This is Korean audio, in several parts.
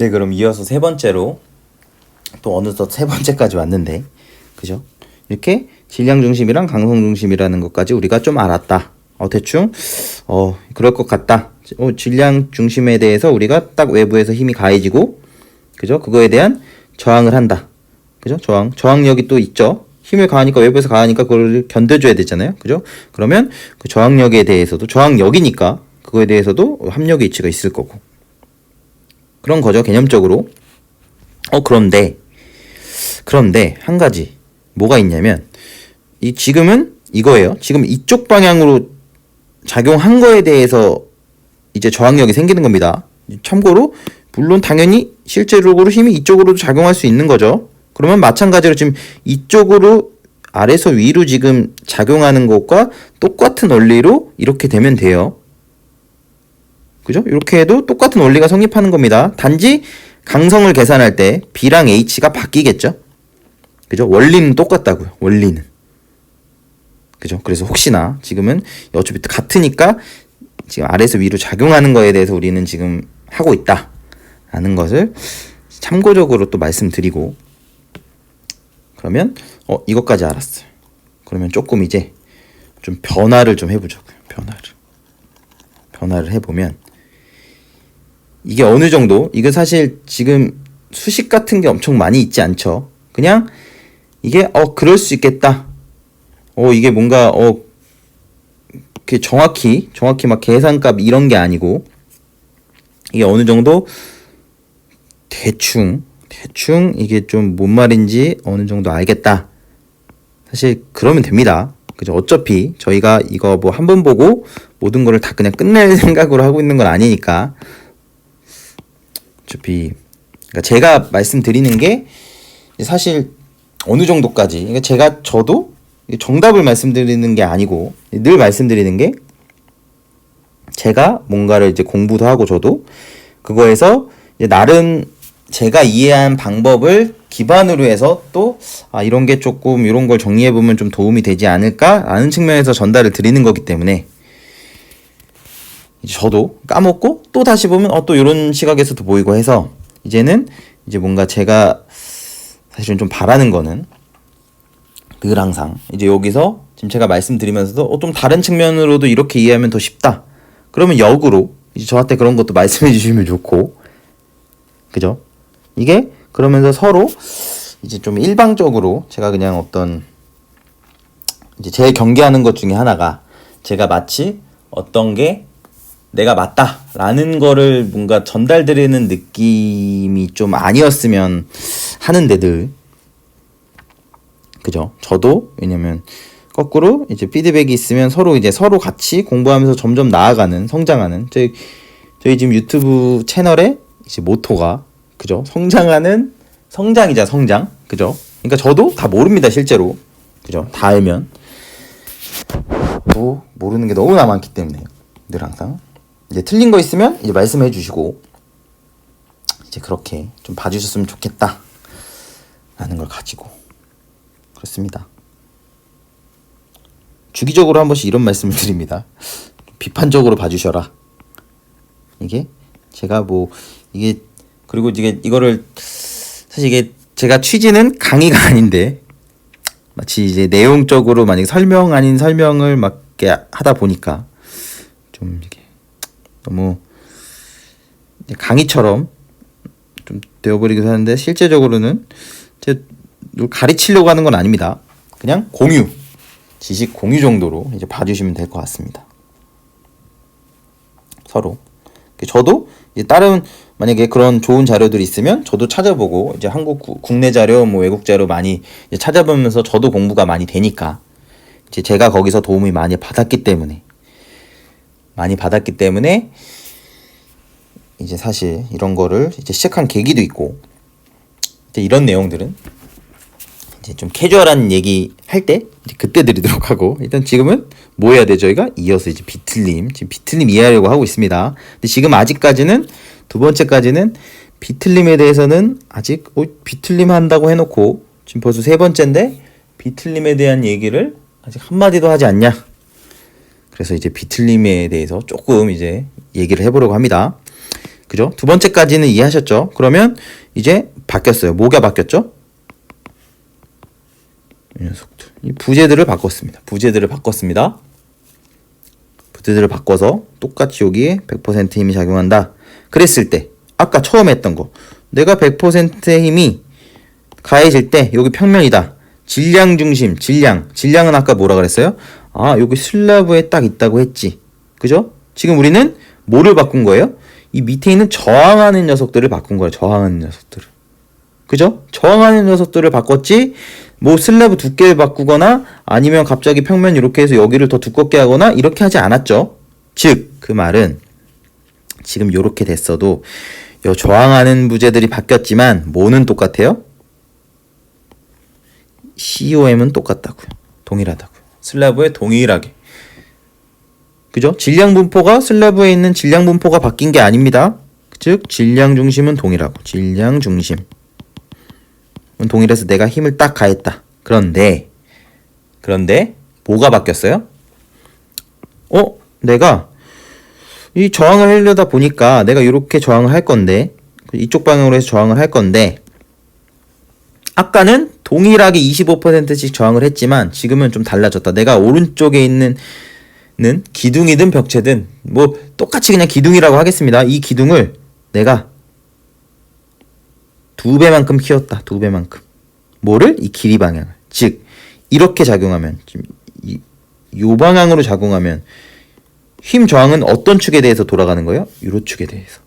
네, 그럼 이어서 세 번째로 또 어느덧 세 번째까지 왔는데, 그죠? 이렇게 질량 중심이랑 강성 중심이라는 것까지 우리가 좀 알았다. 대충 그럴 것 같다. 질량 중심에 대해서 우리가 딱 외부에서 힘이 가해지고, 그죠? 그거에 대한 저항을 한다. 그죠? 저항력이 또 있죠. 힘을 가하니까, 외부에서 가하니까 그걸 견뎌줘야 되잖아요. 그죠? 그러면 그 저항력에 대해서도, 저항력이니까 그거에 대해서도 합력의 이치가 있을 거고, 그런 거죠, 개념적으로. 그런데 한 가지 뭐가 있냐면, 지금은 이거예요. 지금 이쪽 방향으로 작용한 거에 대해서 이제 저항력이 생기는 겁니다. 참고로 물론 당연히 실제적으로 힘이 이쪽으로도 작용할 수 있는 거죠. 그러면 마찬가지로 지금 이쪽으로 아래서 위로 지금 작용하는 것과 똑같은 원리로 이렇게 되면 돼요. 그죠? 이렇게 해도 똑같은 원리가 성립하는 겁니다. 단지 강성을 계산할 때 B랑 H가 바뀌겠죠? 그죠? 원리는 똑같다고요. 원리는. 그죠? 그래서 혹시나 지금은 어차피 같으니까 지금 아래에서 위로 작용하는 거에 대해서 우리는 지금 하고 있다 라는 것을 참고적으로 또 말씀드리고, 그러면 이것까지 알았어요. 그러면 조금 이제 좀 변화를 좀 해보자고요. 변화를 해보면, 이게 어느 정도, 이게 사실 지금 수식 같은 게 엄청 많이 있지 않죠. 그냥 이게 그럴 수 있겠다. 이게 뭔가 정확히 막 계산값 이런 게 아니고, 이게 어느 정도 대충 이게 좀 뭔 말인지 어느 정도 알겠다. 사실 그러면 됩니다. 그죠? 어차피 저희가 이거 뭐 한 번 보고 모든 거를 다 그냥 끝낼 생각으로 하고 있는 건 아니니까. 어차피 그러니까 제가 말씀드리는 게 사실 어느 정도까지, 그러니까 저도 정답을 말씀드리는 게 아니고, 늘 말씀드리는 게, 제가 뭔가를 이제 공부도 하고 저도 그거에서 이제 나름 제가 이해한 방법을 기반으로 해서 또 이런 게 조금 이런 걸 정리해 보면 좀 도움이 되지 않을까 라는 측면에서 전달을 드리는 거기 때문에, 이제 저도 까먹고 또 다시 보면 또 이런 시각에서도 보이고 해서, 이제는 이제 뭔가 제가 사실은 좀 바라는 거는 늘 항상 이제 여기서 지금 제가 말씀드리면서도 좀 다른 측면으로도 이렇게 이해하면 더 쉽다. 그러면 역으로 이제 저한테 그런 것도 말씀해 주시면 좋고, 그죠? 이게 그러면서 서로 이제 좀 일방적으로 제가 그냥 어떤 이제 제 경계하는 것 중에 하나가, 제가 마치 어떤 게 내가 맞다라는 거를 뭔가 전달드리는 느낌이 좀 아니었으면 하는데, 늘 그죠? 저도 왜냐면 거꾸로 이제 피드백이 있으면 서로 같이 공부하면서 점점 나아가는, 성장하는, 저희 지금 유튜브 채널의 이제 모토가, 그죠? 성장이자 성장, 그죠? 그러니까 저도 다 모릅니다, 실제로. 그죠? 다 알면 또 모르는 게 너무나 많기 때문에 늘 항상 이제 틀린 거 있으면 이제 말씀해 주시고, 이제 그렇게 좀 봐주셨으면 좋겠다 라는 걸 가지고 그렇습니다. 주기적으로 한 번씩 이런 말씀을 드립니다. 비판적으로 봐주셔라. 이게 제가 이게, 그리고 이거를 사실 이게 제가 취지는 강의가 아닌데 마치 이제 내용적으로 만약에 설명 아닌 설명을 막 이렇게 하다 보니까 좀 이게 너무 강의처럼 좀 되어버리기도 하는데, 실제적으로는 제가 가르치려고 하는 건 아닙니다. 그냥 지식 공유 정도로 이제 봐주시면 될 것 같습니다. 서로. 저도 이제 다른 만약에 그런 좋은 자료들이 있으면 저도 찾아보고, 이제 국내 자료, 외국 자료 많이 이제 찾아보면서 저도 공부가 많이 되니까, 이제 제가 거기서 도움이 많이 받았기 때문에 이제 사실 이런 거를 이제 시작한 계기도 있고, 이제 이런 내용들은 이제 좀 캐주얼한 얘기 할 때 그때 드리도록 하고, 일단 지금은 뭐 해야 돼? 저희가 이어서 이제 지금 비틀림 이해하려고 하고 있습니다. 근데 지금 아직까지는 두 번째까지는 비틀림에 대해서는 아직 비틀림 한다고 해놓고 지금 벌써 세 번째인데 비틀림에 대한 얘기를 아직 한마디도 하지 않냐. 그래서 이제 비틀림에 대해서 조금 이제 얘기를 해보려고 합니다. 그죠? 두 번째까지는 이해하셨죠? 그러면 이제 바뀌었어요. 뭐가 바뀌었죠? 이 녀석들. 이 부재들을 바꿨습니다. 부재들을 바꿔서 똑같이 여기에 100% 힘이 작용한다. 그랬을 때 아까 처음 했던 거 내가 100%의 힘이 가해질 때 여기 평면이다. 질량 중심, 질량은 아까 뭐라 그랬어요? 아, 여기 슬라브에 딱 있다고 했지. 그죠? 지금 우리는 뭐를 바꾼 거예요? 이 밑에 있는 저항하는 녀석들을 바꾼 거예요. 저항하는 녀석들을. 그죠? 저항하는 녀석들을 바꿨지 뭐 슬래브 두께를 바꾸거나 아니면 갑자기 평면 이렇게 해서 여기를 더 두껍게 하거나 이렇게 하지 않았죠. 즉, 그 말은 지금 이렇게 됐어도 요 저항하는 부재들이 바뀌었지만 뭐는 똑같아요? COM은 똑같다고요. 동일하다고요. 슬래브에 동일하게. 그죠? 질량 분포가 슬래브에 있는 질량 분포가 바뀐 게 아닙니다. 즉 질량 중심은 동일하고 질량 중심은 동일해서 내가 힘을 딱 가했다. 그런데 뭐가 바뀌었어요? 내가 이 저항을 하려다 보니까 내가 이렇게 저항을 할 건데 이쪽 방향으로 해서 저항을 할 건데 아까는 동일하게 25%씩 저항을 했지만 지금은 좀 달라졌다. 내가 오른쪽에 있는 기둥이든 벽체든 뭐 똑같이 그냥 기둥이라고 하겠습니다. 이 기둥을 내가 2배만큼 키웠다. 2배만큼. 뭐를? 이 길이 방향을. 즉 이렇게 작용하면 지금 요 방향으로 작용하면 힘 저항은 어떤 축에 대해서 돌아가는 거예요? 요 축에 대해서.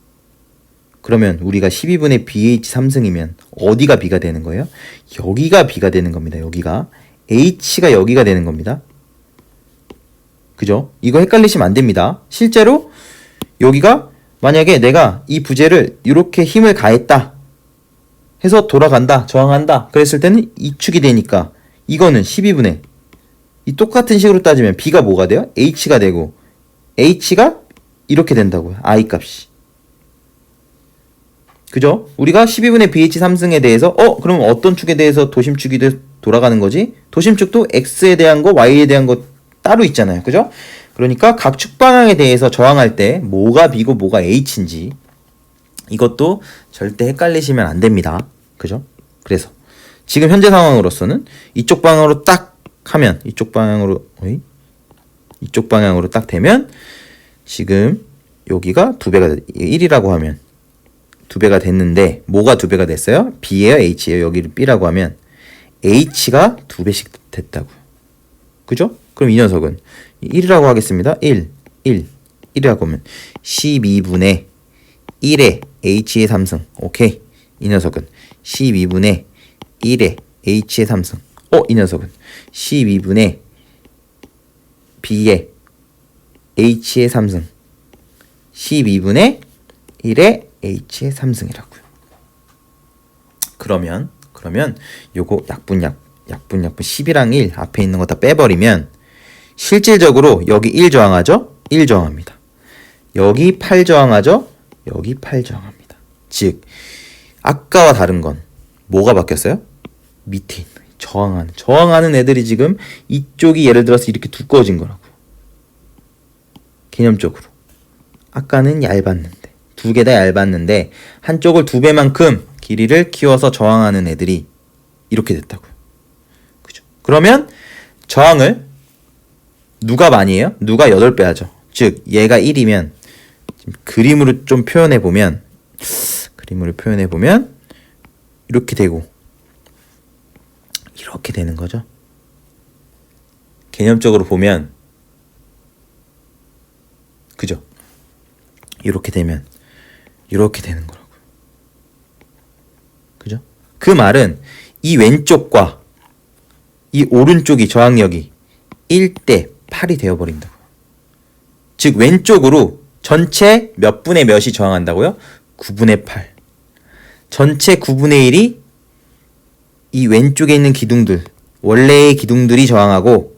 그러면 우리가 12분의 BH 3승이면 어디가 B가 되는 거예요? 여기가 B가 되는 겁니다. 여기가. H가 여기가 되는 겁니다. 그죠? 이거 헷갈리시면 안 됩니다. 실제로 여기가 만약에 내가 이 부재를 이렇게 힘을 가했다 해서 돌아간다, 저항한다 그랬을 때는 이 축이 되니까 이거는 12분의 이 똑같은 식으로 따지면 B가 뭐가 돼요? H가 되고 H가 이렇게 된다고요. I 값이. 그죠? 우리가 12분의 BH 3승에 대해서 그럼 어떤 축에 대해서 도심축이 돌아가는 거지? 도심축도 X에 대한 거, Y에 대한 거 따로 있잖아요. 그죠? 그러니까 각 축 방향에 대해서 저항할 때 뭐가 B고 뭐가 H인지 이것도 절대 헷갈리시면 안 됩니다. 그죠? 그래서 지금 현재 상황으로서는 이쪽 방향으로 딱 하면 이쪽 방향으로 딱 되면 지금 여기가 2배가 1이라고 하면 2배가 됐는데 뭐가 2배가 됐어요? B예요? H예요? 여기를 B라고 하면 H가 2배씩 됐다고요. 그죠? 그럼 이 녀석은 1이라고 하겠습니다. 1이라고 하면 12분의 1의 H의 3승. 오케이. 이 녀석은 12분의 1의 H의 3승. 이 녀석은 12분의 B의 H의 3승. 12분의 1의 H의 3승이라고요. 그러면 요거 약분 10이랑 1 앞에 있는 거 다 빼버리면 실질적으로 여기 1 저항하죠? 1 저항합니다. 여기 8 저항하죠? 여기 8 저항합니다. 즉 아까와 다른 건 뭐가 바뀌었어요? 밑에 있는 저항하는 애들이 지금 이쪽이 예를 들어서 이렇게 두꺼워진 거라고요. 개념적으로 아까는 얇았는데 두 개 다 얇았는데 한쪽을 2배만큼 길이를 키워서 저항하는 애들이 이렇게 됐다고요. 그죠? 그러면 저항을 누가 많이 해요? 누가 8배 하죠. 즉 얘가 1이면 그림으로 좀 표현해 보면 이렇게 되고 이렇게 되는 거죠. 개념적으로 보면 그죠? 이렇게 되면 이렇게 되는 거라고요. 그죠? 그 말은 이 왼쪽과 이 오른쪽이 저항력이 1대 8이 되어버린다고요. 즉 왼쪽으로 전체 몇 분의 몇이 저항한다고요? 9분의 8. 전체 9분의 1이 이 왼쪽에 있는 기둥들, 원래의 기둥들이 저항하고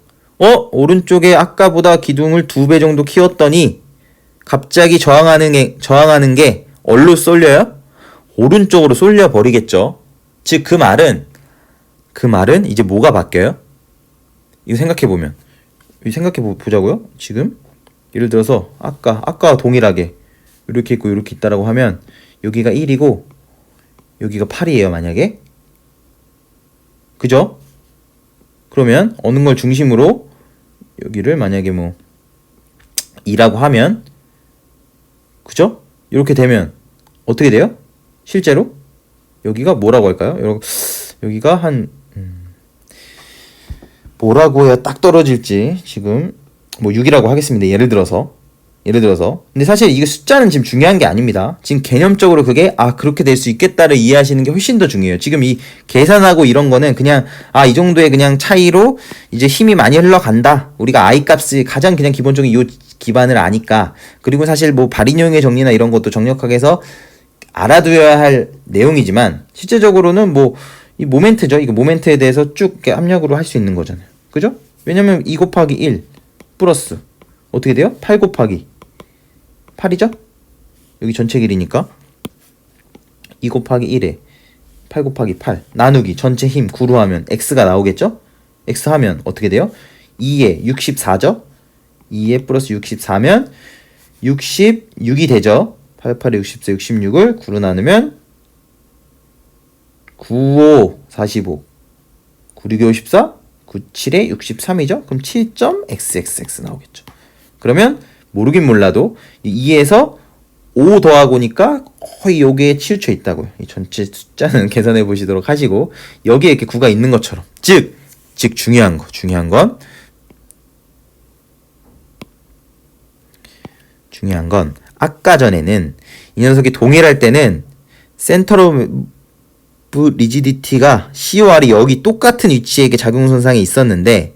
오른쪽에 아까보다 기둥을 2배 정도 키웠더니 갑자기 저항하는 게 어디로 쏠려요? 오른쪽으로 쏠려 버리겠죠. 즉 그 말은 이제 뭐가 바뀌어요? 이거 생각해 보자고요. 지금 예를 들어서 아까와 동일하게 이렇게 있고 이렇게 있다라고 하면 여기가 1이고 여기가 8이에요 만약에. 그죠? 그러면 어느 걸 중심으로 여기를 만약에 뭐 2라고 하면, 그죠? 이렇게 되면 어떻게 돼요? 실제로 여기가 뭐라고 할까요? 여기가 한 뭐라고 해야 딱 떨어질지 지금 뭐 6이라고 하겠습니다. 예를 들어서. 근데 사실 이게 숫자는 지금 중요한 게 아닙니다. 지금 개념적으로 그게 그렇게 될 수 있겠다를 이해하시는 게 훨씬 더 중요해요. 지금 이 계산하고 이런 거는 그냥 이 정도의 그냥 차이로 이제 힘이 많이 흘러간다. 우리가 I 값이 가장 그냥 기본적인 이 기반을 아니까. 그리고 사실 뭐 발인용의 정리나 이런 것도 정력하게 해서 알아두어야 할 내용이지만 실제적으로는 뭐 이 모멘트죠. 이거 모멘트에 대해서 쭉 이렇게 압력으로 할 수 있는 거잖아요. 그죠? 왜냐면 2 곱하기 1 플러스 어떻게 돼요? 8 곱하기 8이죠? 여기 전체 길이니까 2 곱하기 1에 8 곱하기 8 나누기 전체 힘 9로 하면 x가 나오겠죠? x 하면 어떻게 돼요? 2에 64죠? 2에 플러스 64면 66이 되죠? 8, 8에 64, 66을 9로 나누면 9, 5, 45 9, 6, 54 9, 7에 63이죠? 그럼 7.xxx 나오겠죠. 그러면 모르긴 몰라도 2에서 5 더하고니까 거의 여기에 치우쳐 있다고요. 이 전체 숫자는 계산해 보시도록 하시고 여기에 이렇게 9가 있는 것처럼 즉 중요한 건 아까 전에는 이 녀석이 동일할 때는 센터 오브 리지디티가 COR이 여기 똑같은 위치에 이렇게 작용 손상이 있었는데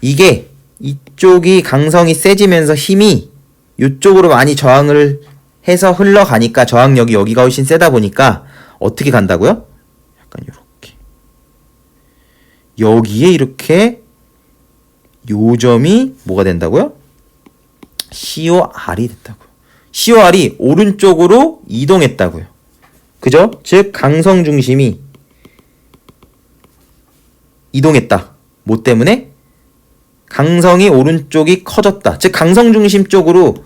이게 이쪽이 강성이 세지면서 힘이 이쪽으로 많이 저항을 해서 흘러가니까 저항력이 여기가 훨씬 세다 보니까 어떻게 간다고요? 약간 이렇게 여기에 이렇게 요 점이 뭐가 된다고요? COR이 됐다고요. COR이 오른쪽으로 이동했다고요. 그죠? 즉 강성 중심이 이동했다. 뭐 때문에? 강성이 오른쪽이 커졌다. 즉 강성 중심 쪽으로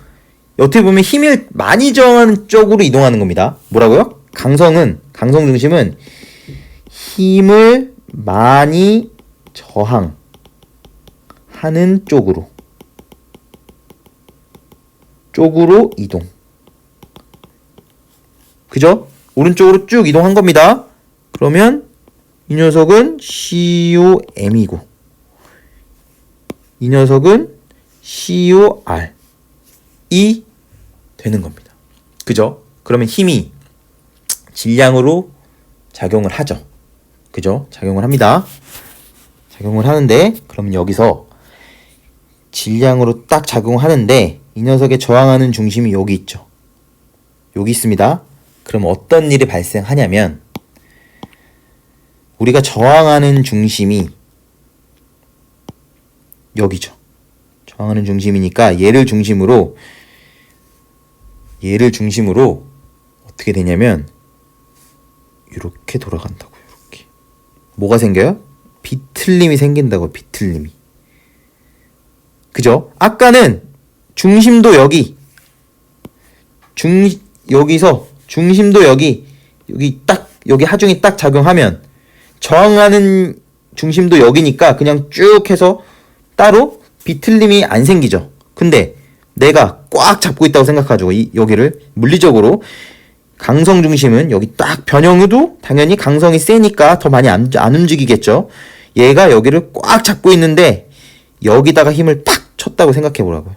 어떻게 보면 힘을 많이 저항하는 쪽으로 이동하는 겁니다. 뭐라고요? 강성 중심은 힘을 많이 저항하는 쪽으로 이동. 그죠? 오른쪽으로 쭉 이동한 겁니다. 그러면 이 녀석은 COM이고 이 녀석은 COR이 되는 겁니다. 그죠? 그러면 힘이 질량으로 작용을 하죠. 그죠? 작용을 합니다. 작용을 하는데 그럼 여기서 질량으로 딱 작용하는데 이 녀석의 저항하는 중심이 여기 있죠. 여기 있습니다. 그럼 어떤 일이 발생하냐면 우리가 저항하는 중심이 여기죠. 저항하는 중심이니까 얘를 중심으로 어떻게 되냐면 이렇게 돌아간다고요. 이렇게. 뭐가 생겨요? 비틀림이 생긴다고. 비틀림이. 그죠? 아까는 중심도 여기 여기서 중심도 여기 하중이 딱 작용하면 저항하는 중심도 여기니까 그냥 쭉 해서 따로 비틀림이 안 생기죠. 근데 내가 꽉 잡고 있다고 생각하죠. 여기를 물리적으로 강성 중심은 여기 딱 변형해도 당연히 강성이 세니까 더 많이 안 움직이겠죠. 얘가 여기를 꽉 잡고 있는데 여기다가 힘을 탁 쳤다고 생각해 보라고요.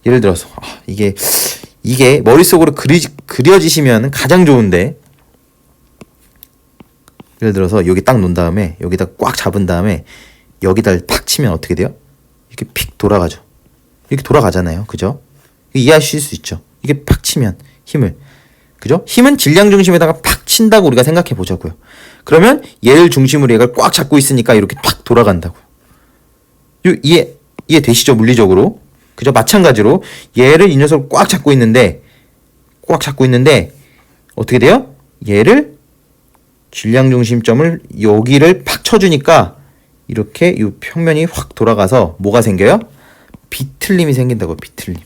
예를 들어서 이게 머릿속으로 그려지시면 가장 좋은데 예를 들어서 여기 딱 놓은 다음에 여기다 꽉 잡은 다음에 여기다 탁 치면 어떻게 돼요? 이렇게 픽 돌아가죠. 이렇게 돌아가잖아요. 그죠? 이해하실 수 있죠? 이게 팍 치면 힘을 그죠? 힘은 질량 중심에다가 팍 친다고 우리가 생각해 보자고요. 그러면 얘를 중심으로 얘가 꽉 잡고 있으니까 이렇게 팍 돌아간다고요. 이해 되시죠? 물리적으로. 그죠? 마찬가지로 얘를 이 녀석을 꽉 잡고 있는데 어떻게 돼요? 얘를 질량 중심점을 여기를 팍 쳐주니까 이렇게 이 평면이 확 돌아가서 뭐가 생겨요? 비틀림이 생긴다고. 비틀림.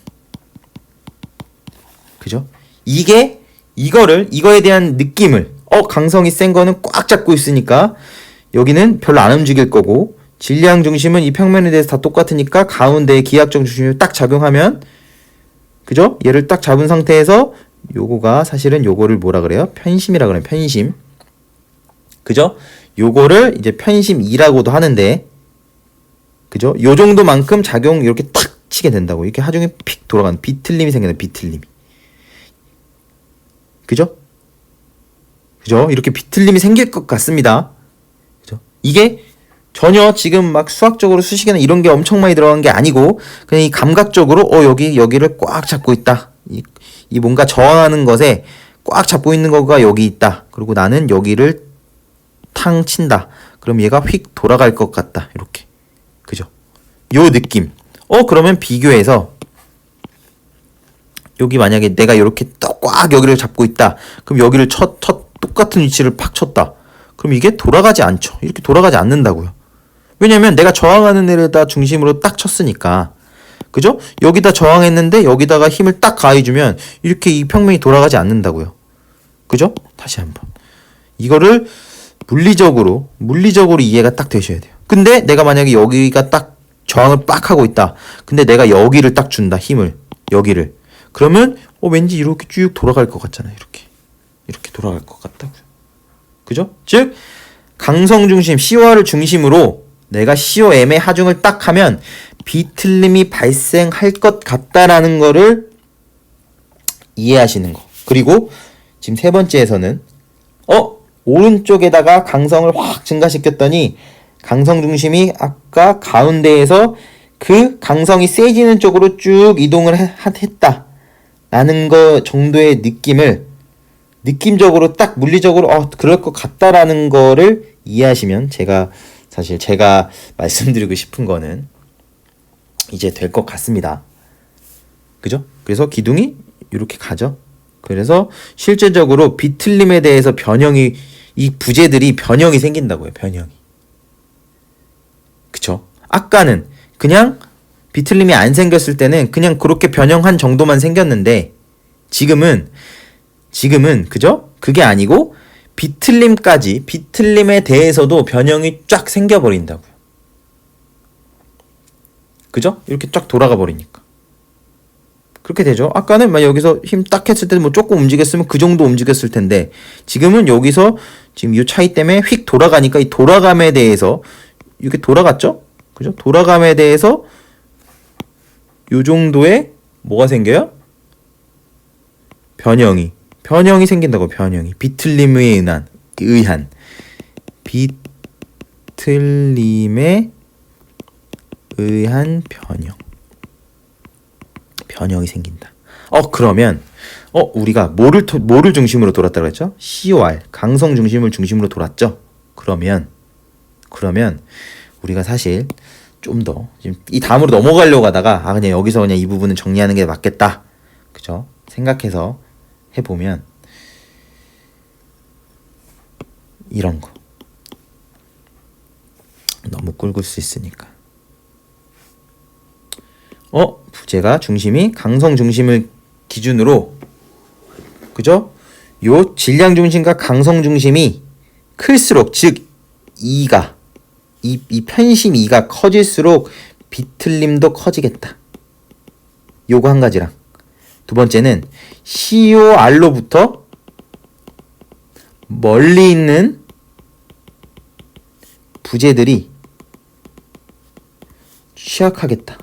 그죠? 이거에 대한 느낌을, 강성이 센 거는 꽉 잡고 있으니까 여기는 별로 안 움직일 거고, 질량 중심은 이 평면에 대해서 다 똑같으니까 가운데에 기하학적 중심이 딱 작용하면, 그죠? 얘를 딱 잡은 상태에서 요거가 사실은 요거를 뭐라 그래요? 편심이라 그래요. 편심. 그죠? 요거를 이제 편심 2라고도 하는데, 그죠? 요 정도만큼 작용 이렇게 탁 치게 된다고. 이렇게 하중이 픽 돌아가는 비틀림이 생기는 비틀림이. 그죠? 그죠? 이렇게 비틀림이 생길 것 같습니다. 그죠? 이게 전혀 지금 막 수학적으로 수식이나 이런 게 엄청 많이 들어간 게 아니고 그냥 이 감각적으로 여기를 꽉 잡고 있다. 이 뭔가 저항하는 것에 꽉 잡고 있는 거가 여기 있다. 그리고 나는 여기를 탕 친다. 그럼 얘가 휙 돌아갈 것 같다. 이렇게. 그죠? 요 느낌. 그러면 비교해서 여기 만약에 내가 이렇게 꽉 여기를 잡고 있다. 그럼 여기를 똑같은 위치를 팍 쳤다. 그럼 이게 돌아가지 않죠. 이렇게 돌아가지 않는다고요. 왜냐면 내가 저항하는 애를 중심으로 딱 쳤으니까. 그죠? 여기다 저항했는데 여기다가 힘을 딱 가해주면 이렇게 이 평면이 돌아가지 않는다고요. 그죠? 다시 한번. 이거를 물리적으로 이해가 딱 되셔야 돼요. 근데 내가 만약에 여기가 딱 저항을 빡 하고 있다. 근데 내가 여기를 딱 준다. 힘을. 여기를. 그러면 왠지 이렇게 쭉 돌아갈 것 같잖아요. 이렇게 돌아갈 것 같다고요. 그죠? 즉 강성 중심 COR을 중심으로 내가 COM의 하중을 딱 하면 비틀림이 발생할 것 같다라는 거를 이해하시는 거. 그리고 지금 세 번째에서는 오른쪽에다가 강성을 확 증가시켰더니 강성 중심이 아까 가운데에서 그 강성이 세지는 쪽으로 쭉 이동을 했다. 라는 거 정도의 느낌을 느낌적으로 딱 물리적으로 그럴 것 같다라는 거를 이해하시면 사실 제가 말씀드리고 싶은 거는 이제 될 것 같습니다. 그죠? 그래서 기둥이 이렇게 가죠. 그래서 실제적으로 비틀림에 대해서 이 부재들이 변형이 생긴다고요. 변형이. 그쵸? 아까는 그냥 비틀림이 안 생겼을 때는 그냥 그렇게 변형한 정도만 생겼는데 지금은 그죠? 그게 아니고 비틀림에 대해서도 변형이 쫙 생겨버린다고요. 그죠? 이렇게 쫙 돌아가 버리니까. 그렇게 되죠. 아까는 막 여기서 힘 딱 했을 때 조금 움직였으면 그 정도 움직였을 텐데 지금은 여기서 지금 이 차이 때문에 휙 돌아가니까 이 돌아감에 대해서 이렇게 돌아갔죠? 그죠? 돌아감에 대해서 요 정도의 뭐가 생겨요? 변형이 생긴다고. 변형이 비틀림에 의한 비틀림에 의한 변형이 생긴다. 그러면 우리가 뭐를 중심으로 돌았다고 그랬죠? COR 강성 중심을 중심으로 돌았죠. 그러면 우리가 사실 좀 더 지금 이 다음으로 넘어가려고 하다가 그냥 여기서 그냥 이 부분은 정리하는 게 맞겠다. 그죠? 생각해서 해보면 이런 거 너무 굵을 수 있으니까 부재가 중심이 강성 중심을 기준으로 그죠? 요 질량 중심과 강성 중심이 클수록 즉 2가 이 편심 2가 커질수록 비틀림도 커지겠다. 요거 한 가지랑 두 번째는 COR로부터 멀리 있는 부재들이 취약하겠다.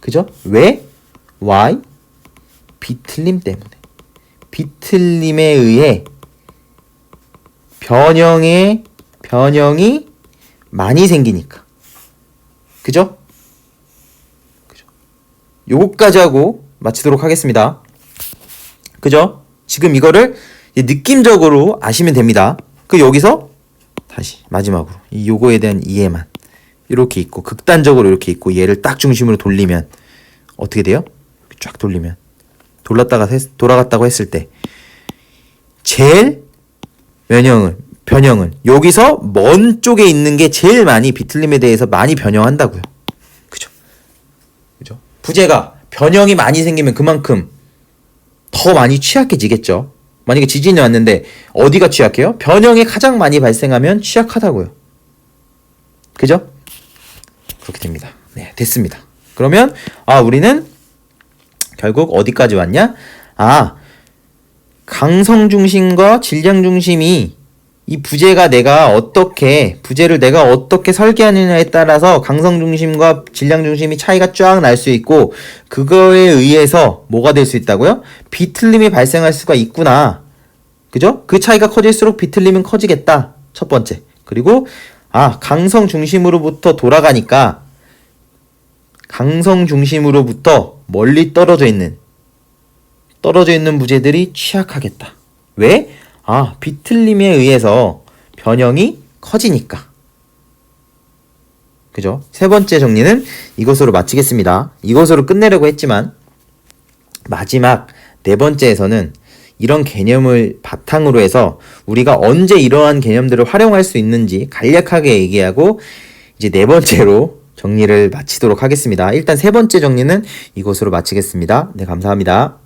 그죠? 왜? Why? 비틀림 때문에. 비틀림에 의해 변형이 많이 생기니까. 그죠? 요거까지 하고 마치도록 하겠습니다. 그죠? 지금 이거를 느낌적으로 아시면 됩니다. 여기서 다시 마지막으로 요거에 대한 이해만 이렇게 있고 극단적으로 이렇게 있고 얘를 딱 중심으로 돌리면 어떻게 돼요? 쫙 돌리면 돌아갔다고 했을 때 제일 변형은 여기서 먼 쪽에 있는 게 제일 많이 비틀림에 대해서 많이 변형한다고요. 그죠? 부재가 변형이 많이 생기면 그만큼 더 많이 취약해지겠죠. 만약에 지진이 왔는데 어디가 취약해요? 변형이 가장 많이 발생하면 취약하다고요. 그죠? 그렇게 됩니다. 네, 됐습니다. 그러면 우리는 결국 어디까지 왔냐? 강성 중심과 질량 중심이 이 부재를 내가 어떻게 설계하느냐에 따라서 강성 중심과 질량 중심이 차이가 쫙 날 수 있고, 그거에 의해서 뭐가 될 수 있다고요? 비틀림이 발생할 수가 있구나. 그죠? 그 차이가 커질수록 비틀림은 커지겠다. 첫 번째. 그리고 강성 중심으로부터 돌아가니까 강성 중심으로부터 멀리 떨어져 있는 부재들이 취약하겠다. 왜? 비틀림에 의해서 변형이 커지니까. 그죠? 세 번째 정리는 이것으로 마치겠습니다. 이것으로 끝내려고 했지만 마지막 네 번째에서는 이런 개념을 바탕으로 해서 우리가 언제 이러한 개념들을 활용할 수 있는지 간략하게 얘기하고 이제 네 번째로 정리를 마치도록 하겠습니다. 일단 세 번째 정리는 이것으로 마치겠습니다. 네, 감사합니다.